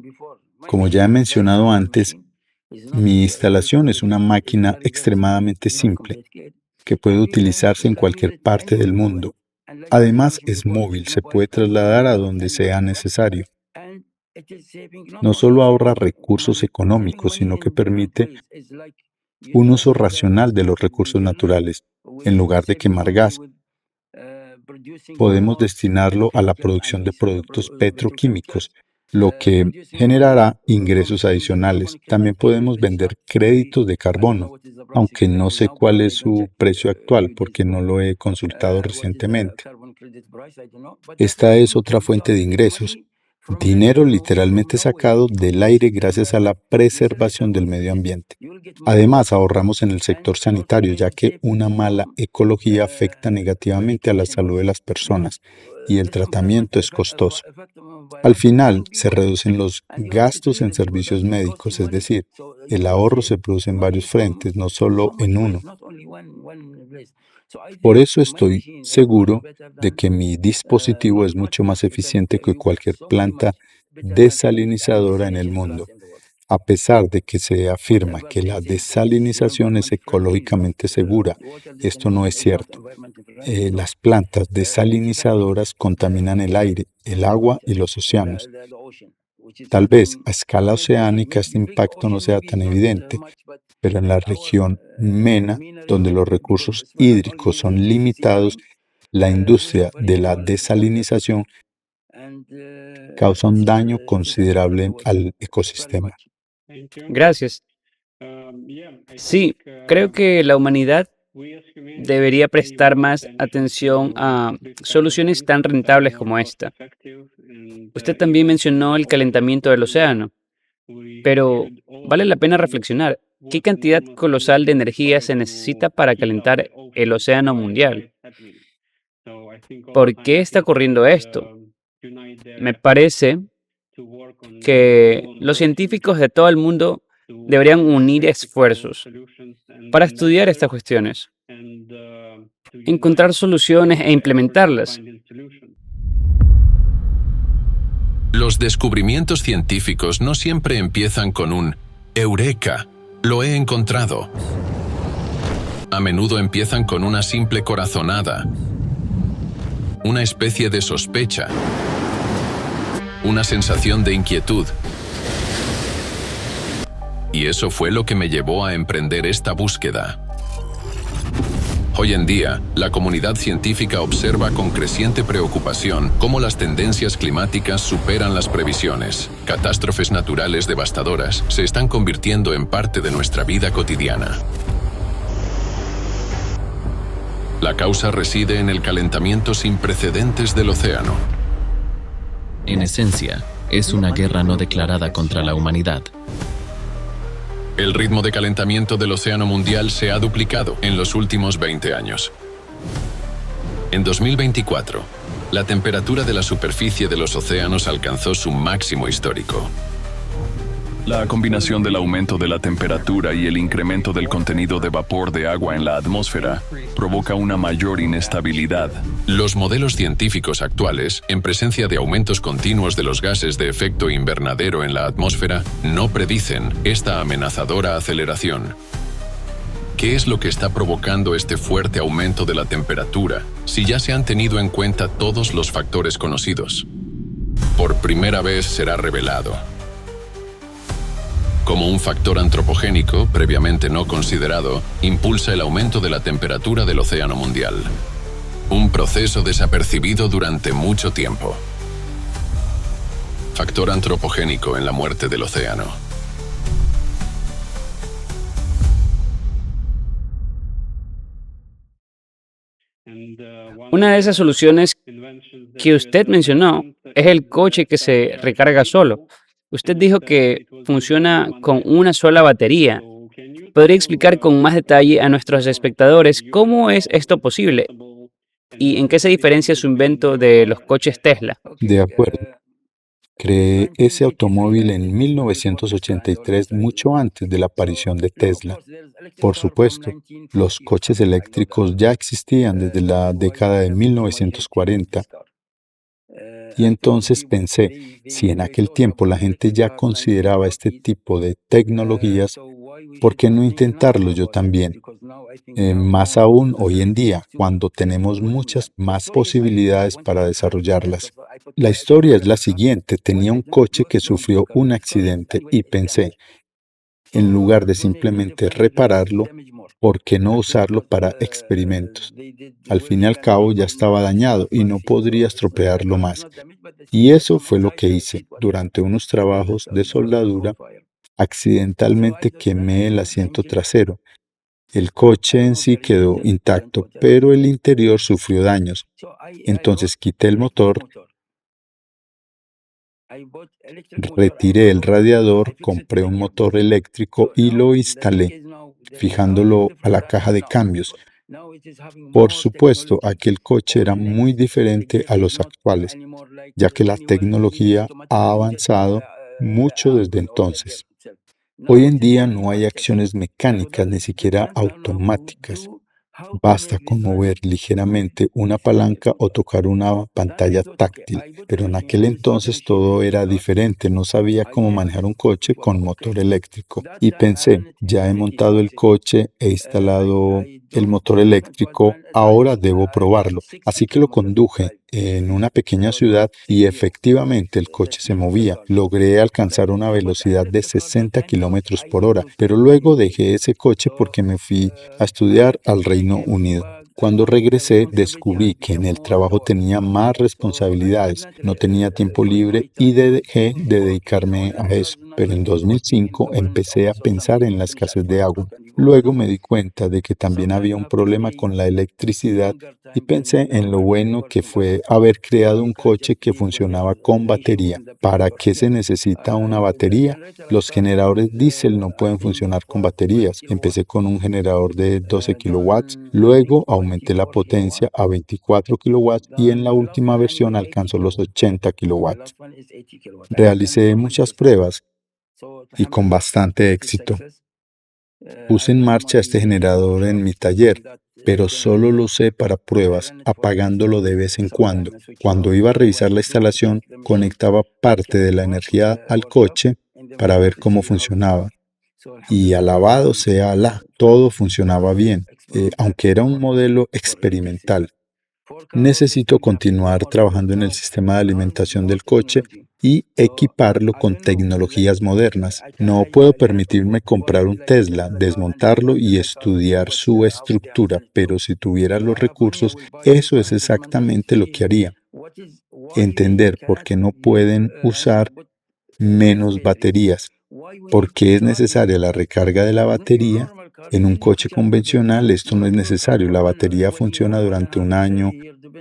[SPEAKER 1] Como ya he mencionado antes, mi instalación es una máquina extremadamente simple que puede utilizarse en cualquier parte del mundo. Además, es móvil, se puede trasladar a donde sea necesario. No solo ahorra recursos económicos, sino que permite un uso racional de los recursos naturales. En lugar de quemar gas, podemos destinarlo a la producción de productos petroquímicos, lo que generará ingresos adicionales. También podemos vender créditos de carbono, aunque no sé cuál es su precio actual porque no lo he consultado recientemente. Esta es otra fuente de ingresos. Dinero literalmente sacado del aire gracias a la preservación del medio ambiente. Además, ahorramos en el sector sanitario, ya que una mala ecología afecta negativamente a la salud de las personas y el tratamiento es costoso. Al final, se reducen los gastos en servicios médicos, es decir, el ahorro se produce en varios frentes, no solo en uno. Por eso estoy seguro de que mi dispositivo es mucho más eficiente que cualquier planta desalinizadora en el mundo. A pesar de que se afirma que la desalinización es ecológicamente segura, esto no es cierto. Las plantas desalinizadoras contaminan el aire, el agua y los océanos. Tal vez a escala oceánica este impacto no sea tan evidente, pero en la región MENA, donde los recursos hídricos son limitados, la industria de la desalinización causa un daño considerable al ecosistema.
[SPEAKER 2] Gracias. Sí, creo que la humanidad debería prestar más atención a soluciones tan rentables como esta. Usted también mencionó el calentamiento del océano, pero vale la pena reflexionar. ¿Qué cantidad colosal de energía se necesita para calentar el océano mundial? ¿Por qué está ocurriendo esto? Me parece que los científicos de todo el mundo deberían unir esfuerzos para estudiar estas cuestiones, encontrar soluciones e implementarlas.
[SPEAKER 3] Los descubrimientos científicos no siempre empiezan con un «Eureka! Lo he encontrado». A menudo empiezan con una simple corazonada, una especie de sospecha, una sensación de inquietud. Y eso fue lo que me llevó a emprender esta búsqueda. Hoy en día, la comunidad científica observa con creciente preocupación cómo las tendencias climáticas superan las previsiones. Catástrofes naturales devastadoras se están convirtiendo en parte de nuestra vida cotidiana. La causa reside en el calentamiento sin precedentes del océano.
[SPEAKER 4] En esencia, es una guerra no declarada contra la humanidad.
[SPEAKER 3] El ritmo de calentamiento del océano mundial se ha duplicado en los últimos 20 años. En 2024, la temperatura de la superficie de los océanos alcanzó su máximo histórico.
[SPEAKER 5] La combinación del aumento de la temperatura y el incremento del contenido de vapor de agua en la atmósfera provoca una mayor inestabilidad.
[SPEAKER 3] Los modelos científicos actuales, en presencia de aumentos continuos de los gases de efecto invernadero en la atmósfera, no predicen esta amenazadora aceleración. ¿Qué es lo que está provocando este fuerte aumento de la temperatura, si ya se han tenido en cuenta todos los factores conocidos? Por primera vez será revelado. Como un factor antropogénico, previamente no considerado, impulsa el aumento de la temperatura del océano mundial. Un proceso desapercibido durante mucho tiempo. Factor antropogénico en la muerte del océano.
[SPEAKER 2] Una de esas soluciones que usted mencionó es el coche que se recarga solo. Usted dijo que funciona con una sola batería. ¿Podría explicar con más detalle a nuestros espectadores cómo es esto posible y en qué se diferencia su invento de los coches Tesla?
[SPEAKER 1] De acuerdo. Creé ese automóvil en 1983, mucho antes de la aparición de Tesla. Por supuesto, los coches eléctricos ya existían desde la década de 1940. Y entonces pensé, si en aquel tiempo la gente ya consideraba este tipo de tecnologías, ¿por qué no intentarlo yo también? Más aún hoy en día, cuando tenemos muchas más posibilidades para desarrollarlas. La historia es la siguiente. Tenía un coche que sufrió un accidente y pensé, en lugar de simplemente repararlo, ¿por qué no usarlo para experimentos? Al fin y al cabo ya estaba dañado y no podría estropearlo más. Y eso fue lo que hice. Durante unos trabajos de soldadura, accidentalmente quemé el asiento trasero. El coche en sí quedó intacto, pero el interior sufrió daños. Entonces quité el motor, retiré el radiador, compré un motor eléctrico y lo instalé, fijándolo a la caja de cambios. Por supuesto, aquel coche era muy diferente a los actuales, ya que la tecnología ha avanzado mucho desde entonces. Hoy en día no hay acciones mecánicas, ni siquiera automáticas. Basta con mover ligeramente una palanca o tocar una pantalla táctil, pero en aquel entonces todo era diferente, no sabía cómo manejar un coche con motor eléctrico. Y pensé, ya he montado el coche, he instalado el motor eléctrico, ahora debo probarlo. Así que lo conduje en una pequeña ciudad y efectivamente el coche se movía. Logré alcanzar una velocidad de 60 kilómetros por hora, pero luego dejé ese coche porque me fui a estudiar al Reino Unido. Cuando regresé, descubrí que en el trabajo tenía más responsabilidades, no tenía tiempo libre y dejé de dedicarme a eso. Pero en 2005 empecé a pensar en la escasez de agua. Luego me di cuenta de que también había un problema con la electricidad y pensé en lo bueno que fue haber creado un coche que funcionaba con batería. ¿Para qué se necesita una batería? Los generadores diésel no pueden funcionar con baterías. Empecé con un generador de 12 kilowatts, luego aumenté la potencia a 24 kilowatts y en la última versión alcanzó los 80 kilowatts. Realicé muchas pruebas y con bastante éxito. Puse en marcha este generador en mi taller, pero solo lo usé para pruebas, apagándolo de vez en cuando. Cuando iba a revisar la instalación, conectaba parte de la energía al coche para ver cómo funcionaba. Y alabado sea Alá, todo funcionaba bien, aunque era un modelo experimental. Necesito continuar trabajando en el sistema de alimentación del coche y equiparlo con tecnologías modernas. No puedo permitirme comprar un Tesla, desmontarlo y estudiar su estructura, pero si tuviera los recursos, eso es exactamente lo que haría. Entender por qué no pueden usar menos baterías. ¿Por qué es necesaria la recarga de la batería? En un coche convencional esto no es necesario. La batería funciona durante un año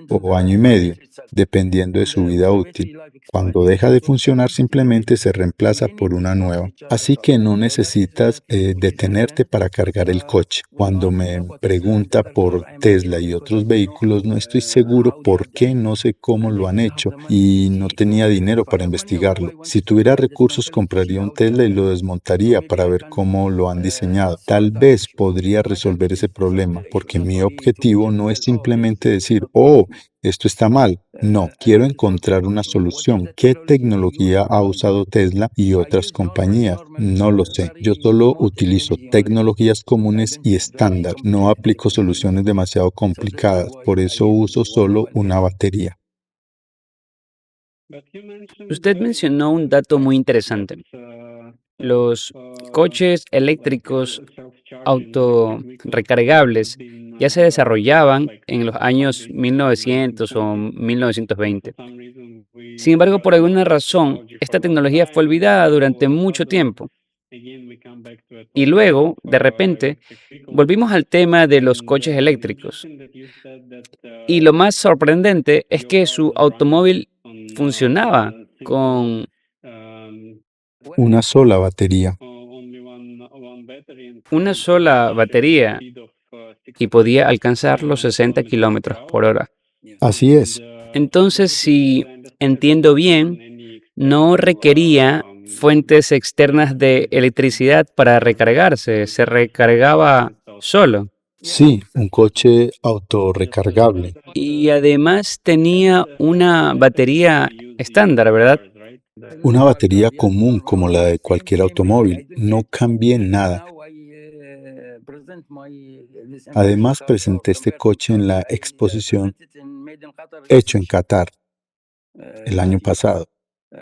[SPEAKER 1] o año y medio, dependiendo de su vida útil. Cuando deja de funcionar, simplemente se reemplaza por una nueva. Así que no necesitas detenerte para cargar el coche. Cuando me pregunta por Tesla y otros vehículos, no estoy seguro por qué, no sé cómo lo han hecho y no tenía dinero para investigarlo. Si tuviera recursos, compraría un Tesla y lo desmontaría para ver cómo lo han diseñado. Tal vez podría resolver ese problema, porque mi objetivo no es simplemente decir, oh, esto está mal. No, quiero encontrar una solución. ¿Qué tecnología ha usado Tesla y otras compañías? No lo sé. Yo solo utilizo tecnologías comunes y estándar. No aplico soluciones demasiado complicadas. Por eso uso solo una batería.
[SPEAKER 2] Usted mencionó un dato muy interesante. Los coches eléctricos autorrecargables ya se desarrollaban en los años 1900 o 1920. Sin embargo, por alguna razón, esta tecnología fue olvidada durante mucho tiempo. Y luego, de repente, volvimos al tema de los coches eléctricos. Y lo más sorprendente es que su automóvil funcionaba con
[SPEAKER 1] Una sola batería.
[SPEAKER 2] una sola batería y podía alcanzar los 60 kilómetros por hora.
[SPEAKER 1] Así es.
[SPEAKER 2] Entonces, si entiendo bien, no requería fuentes externas de electricidad para recargarse, se recargaba solo.
[SPEAKER 1] Sí, un coche autorrecargable.
[SPEAKER 2] Y además tenía una batería estándar, ¿verdad?
[SPEAKER 1] Una batería común como la de cualquier automóvil. No cambié nada. Además, presenté este coche en la exposición hecho en Qatar el año pasado.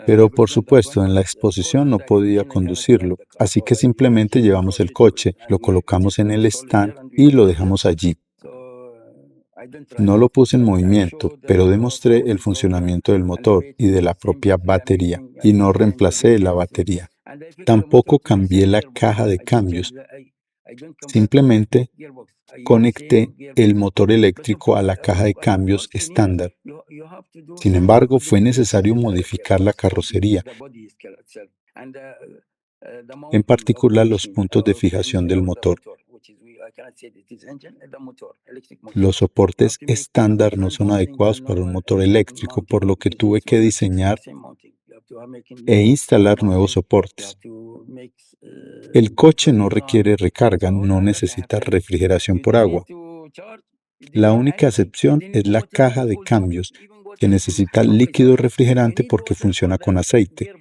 [SPEAKER 1] Pero por supuesto, en la exposición no podía conducirlo, así que simplemente llevamos el coche, lo colocamos en el stand y lo dejamos allí. No lo puse en movimiento, pero demostré el funcionamiento del motor y de la propia batería, y no reemplacé la batería. Tampoco cambié la caja de cambios, simplemente conecté el motor eléctrico a la caja de cambios estándar. Sin embargo, fue necesario modificar la carrocería, en particular los puntos de fijación del motor. Los soportes estándar no son adecuados para un motor eléctrico, por lo que tuve que diseñar e instalar nuevos soportes. El coche no requiere recarga, no necesita refrigeración por agua. La única excepción es la caja de cambios, que necesita líquido refrigerante porque funciona con aceite.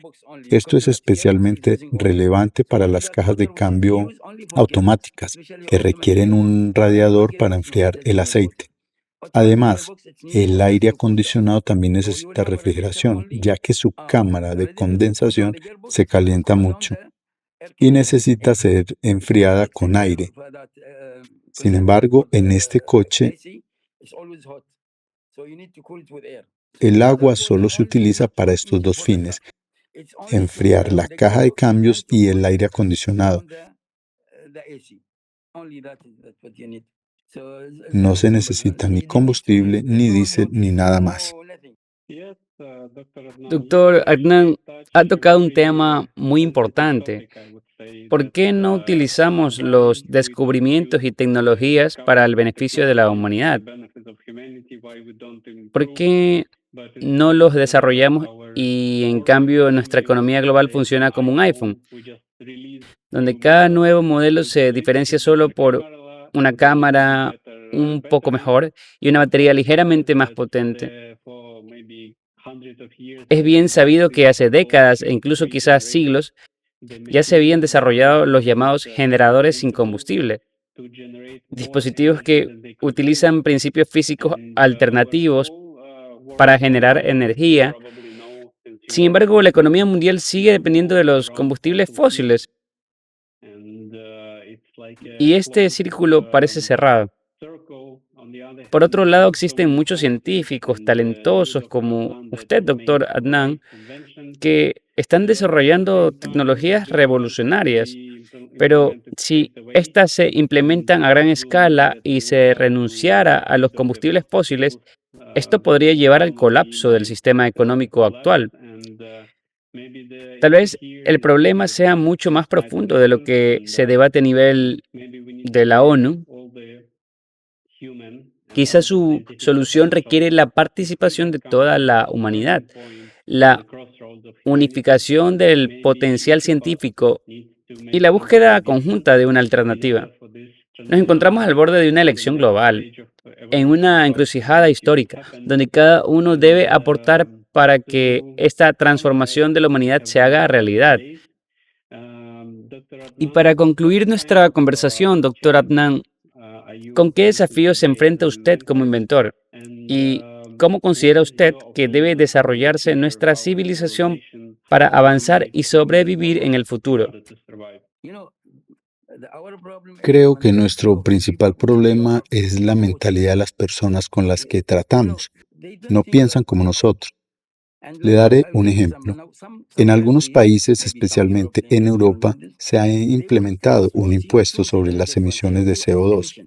[SPEAKER 1] Esto es especialmente relevante para las cajas de cambio automáticas, que requieren un radiador para enfriar el aceite. Además, el aire acondicionado también necesita refrigeración, ya que su cámara de condensación se calienta mucho y necesita ser enfriada con aire. Sin embargo, en este coche, el agua solo se utiliza para estos dos fines: enfriar la caja de cambios y el aire acondicionado. No se necesita ni combustible, ni diésel, ni nada más.
[SPEAKER 2] Doctor Adnan, ha tocado un tema muy importante. ¿Por qué no utilizamos los descubrimientos y tecnologías para el beneficio de la humanidad? ¿Por qué no los desarrollamos y en cambio nuestra economía global funciona como un iPhone, donde cada nuevo modelo se diferencia solo por una cámara un poco mejor y una batería ligeramente más potente? Es bien sabido que hace décadas e incluso quizás siglos ya se habían desarrollado los llamados generadores sin combustible, dispositivos que utilizan principios físicos alternativos para generar energía. Sin embargo, la economía mundial sigue dependiendo de los combustibles fósiles y este círculo parece cerrado. Por otro lado, existen muchos científicos talentosos como usted, doctor Adnan, que están desarrollando tecnologías revolucionarias, pero si estas se implementan a gran escala y se renunciara a los combustibles fósiles, esto podría llevar al colapso del sistema económico actual. Tal vez el problema sea mucho más profundo de lo que se debate a nivel de la ONU. Quizás su solución requiere la participación de toda la humanidad, la unificación del potencial científico y la búsqueda conjunta de una alternativa. Nos encontramos al borde de una elección global, en una encrucijada histórica, donde cada uno debe aportar para que esta transformación de la humanidad se haga realidad. Y para concluir nuestra conversación, doctor Adnan, ¿con qué desafíos se enfrenta usted como inventor? ¿Y cómo considera usted que debe desarrollarse nuestra civilización para avanzar y sobrevivir en el futuro?
[SPEAKER 1] Creo que nuestro principal problema es la mentalidad de las personas con las que tratamos. No piensan como nosotros. Le daré un ejemplo. En algunos países, especialmente en Europa, se ha implementado un impuesto sobre las emisiones de CO2.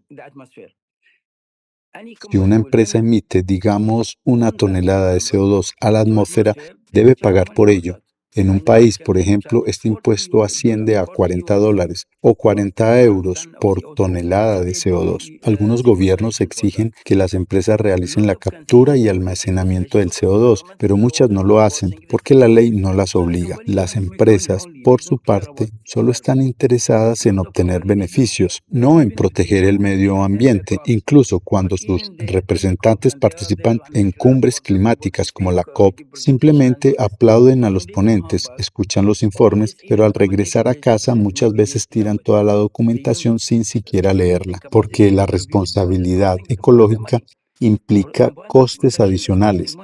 [SPEAKER 1] Si una empresa emite, digamos, 1 tonelada de CO2 a la atmósfera, debe pagar por ello. En un país, por ejemplo, este impuesto asciende a $40 o 40 euros por tonelada de CO2. Algunos gobiernos exigen que las empresas realicen la captura y almacenamiento del CO2, pero muchas no lo hacen porque la ley no las obliga. Las empresas, por su parte, solo están interesadas en obtener beneficios, no en proteger el medio ambiente. Incluso cuando sus representantes participan en cumbres climáticas como la COP, simplemente aplauden a los ponentes, escuchan los informes, pero al regresar a casa muchas veces tiran toda la documentación sin siquiera leerla, porque la responsabilidad ecológica implica costes adicionales.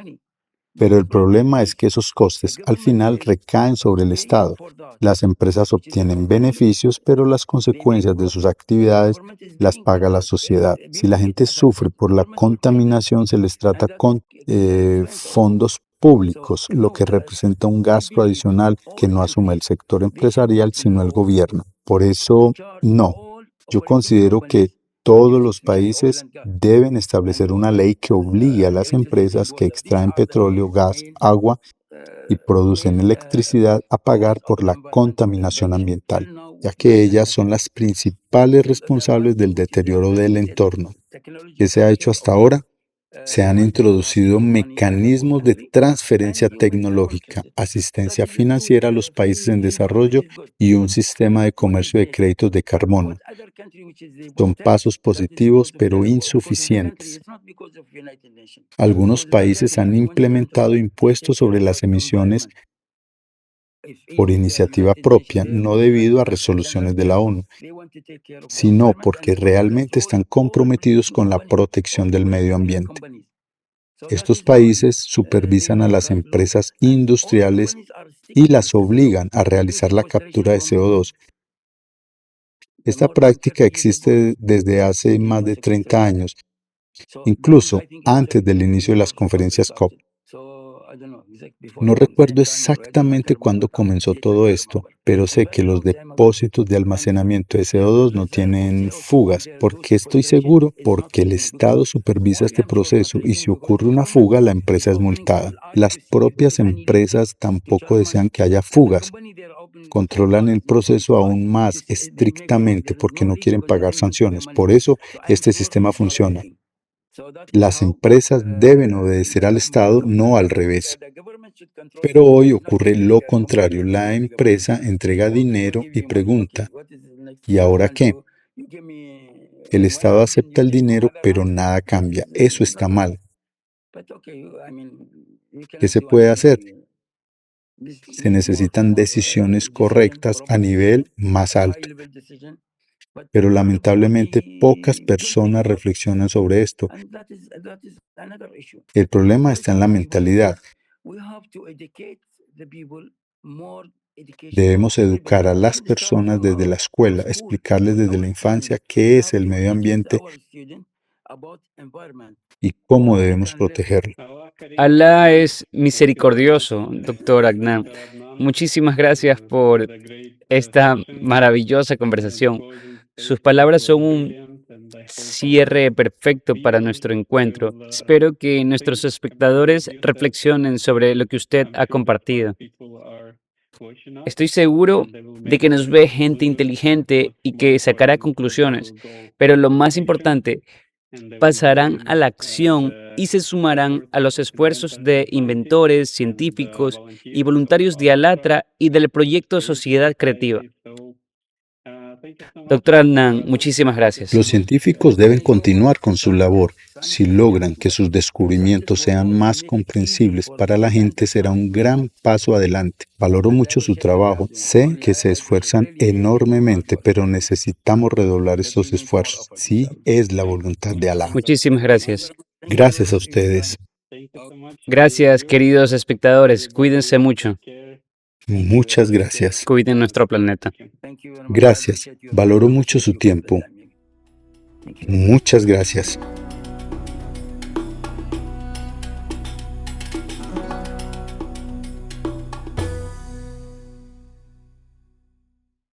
[SPEAKER 1] Pero el problema es que esos costes al final recaen sobre el Estado. Las empresas obtienen beneficios, pero las consecuencias de sus actividades las paga la sociedad. Si la gente sufre por la contaminación, se les trata con fondos públicos, lo que representa un gasto adicional que no asume el sector empresarial, sino el gobierno. Por eso, no. Yo considero que todos los países deben establecer una ley que obligue a las empresas que extraen petróleo, gas, agua y producen electricidad a pagar por la contaminación ambiental, ya que ellas son las principales responsables del deterioro del entorno. ¿Qué se ha hecho hasta ahora? Se han introducido mecanismos de transferencia tecnológica, asistencia financiera a los países en desarrollo y un sistema de comercio de créditos de carbono. Son pasos positivos, pero insuficientes. Algunos países han implementado impuestos sobre las emisiones por iniciativa propia, no debido a resoluciones de la ONU, sino porque realmente están comprometidos con la protección del medio ambiente. Estos países supervisan a las empresas industriales y las obligan a realizar la captura de CO2. Esta práctica existe desde hace más de 30 años, incluso antes del inicio de las conferencias COP. No recuerdo exactamente cuándo comenzó todo esto, pero sé que los depósitos de almacenamiento de CO2 no tienen fugas. ¿Por qué estoy seguro? Porque el Estado supervisa este proceso y si ocurre una fuga, la empresa es multada. Las propias empresas tampoco desean que haya fugas. Controlan el proceso aún más estrictamente porque no quieren pagar sanciones. Por eso, este sistema funciona. Las empresas deben obedecer al Estado, no al revés. Pero hoy ocurre lo contrario. La empresa entrega dinero y pregunta, ¿y ahora qué? El Estado acepta el dinero, pero nada cambia. Eso está mal. ¿Qué se puede hacer? Se necesitan decisiones correctas a nivel más alto. Pero lamentablemente pocas personas reflexionan sobre esto. El problema está en la mentalidad. Debemos educar a las personas desde la escuela, explicarles desde la infancia qué es el medio ambiente y cómo debemos protegerlo.
[SPEAKER 2] Alá es misericordioso, doctor Adnan. Muchísimas gracias por esta maravillosa conversación. Sus palabras son un cierre perfecto para nuestro encuentro. Espero que nuestros espectadores reflexionen sobre lo que usted ha compartido. Estoy seguro de que nos ve gente inteligente y que sacará conclusiones, pero lo más importante, pasarán a la acción y se sumarán a los esfuerzos de inventores, científicos y voluntarios de Alatra y del proyecto Sociedad Creativa. Doctor Adnan, muchísimas gracias.
[SPEAKER 1] Los científicos deben continuar con su labor. Si logran que sus descubrimientos sean más comprensibles para la gente, será un gran paso adelante. Valoro mucho su trabajo. Sé que se esfuerzan enormemente, pero necesitamos redoblar estos esfuerzos. Sí, es la voluntad de Alá.
[SPEAKER 2] Muchísimas gracias.
[SPEAKER 1] Gracias a ustedes.
[SPEAKER 2] Gracias, queridos espectadores. Cuídense mucho.
[SPEAKER 1] Muchas gracias.
[SPEAKER 2] Cuiden nuestro planeta.
[SPEAKER 1] Gracias. Valoro mucho su tiempo. Muchas gracias.